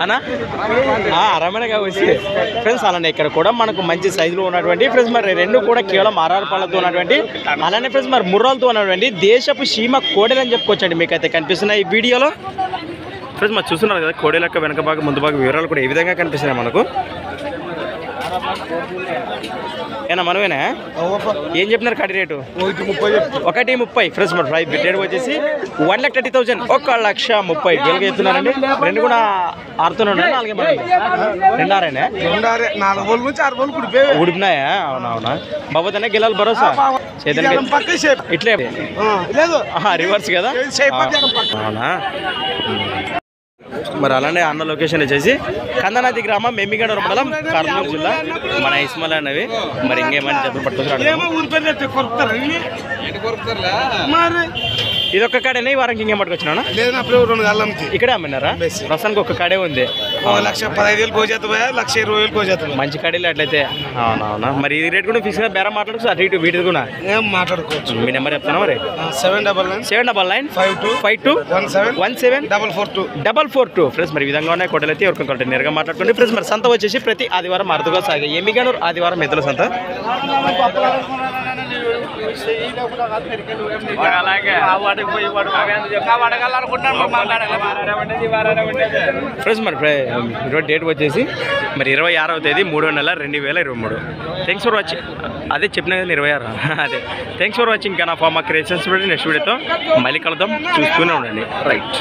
అన్నా అరమనగా వచ్చి ఫ్రెండ్స్ అలానే ఇక్కడ కూడా మనకు మంచి సైజులో ఉన్నటువంటి ఫ్రెండ్స్ మరి రెండు కూడా కేవలం 6 పళ్ళతో ఉన్నటువంటి అలానే ఫ్రెండ్స్ మరి ముర్రాలతో ఉన్నటువంటి దేశపు సీమ కోడెలు అని చెప్పుకోవచ్చండి. మీకు అయితే కనిపిస్తున్నాయి ఈ వీడియోలో ఫ్రెండ్స్ మరి చూస్తున్నారు కదా కోడెల యొక్క వెనక భాగం ముందు భాగం వివరాలు కూడా ఏ విధంగా కనిపిస్తున్నాయి మనకు. ఏనా మనమేనా ఏం చెప్పినారు కడి రేటు 130 ఫ్రెండ్స్ మరి ప్రైస్ రేట్ వచ్చేసి 1,30,000 1,30,000 చెప్తున్నారండి. రెండు కూడా ఆరుతూనే నాలుగే రెండారేనా ఉడిపినాయా? అవునవునా బాబోతనే గెలాలి భరోసా ఇట్లే రివర్స్ కదా అవునా. మరి అలానే అన్న లొకేషన్ వచ్చేసి కందనాది గ్రామం మెమ్మిగనూరు మండలం కర్నూలు జిల్లా మన ఇస్మాయిల్ అనేవి. మరి ఇంకేమైనా జతలు పట్టుకొచ్చారు ఇది ఒక్క కాడేనా ఈ వారానికి ఇంకేం పట్టుకొచ్చినా ఇక్కడే అమ్మినారా? ప్రస్తుతానికి ఒక్క కాడే ఉంది 1,15,000 మంచి కాడీలు అట్లయితే. అవునవునా మరి ఈ రేట్ కూడా ఫిక్స్ గా బేరం మాట్లాడుకోవచ్చు అటు ఇటు వీటిది కూడా ఏం మాట్లాడుకోవచ్చు. మీ నెంబర్ చెప్తానా మరి 79952174442 ఫ్రెండ్స్ మరి ఈ విధంగా ఉన్నాయి కోటలు అయితే ఎవరికి నేరుగా మాట్లాడుకోండి ఫ్రెండ్స్. మరి సంత వచ్చేసి ప్రతి ఆదివారం అరుదుగా సాగే ఎమ్మిగనూరు ఆదివారం ఎద్దుల సంత. ఫ్రెండ్స్ మరి ఈరోజు డేట్ వచ్చేసి మరి 26వ తేదీ 3వ నెల 2023. Thanks for watching. అదే చెప్పిన కదా 26 అదే. Thanks for watching. ఇంకా నా ఫార్మా క్రియేషన్స్ నెక్స్ట్ వీడియోతో మళ్ళీ కలుద్దాం. చూస్తూనే ఉండండి. రైట్.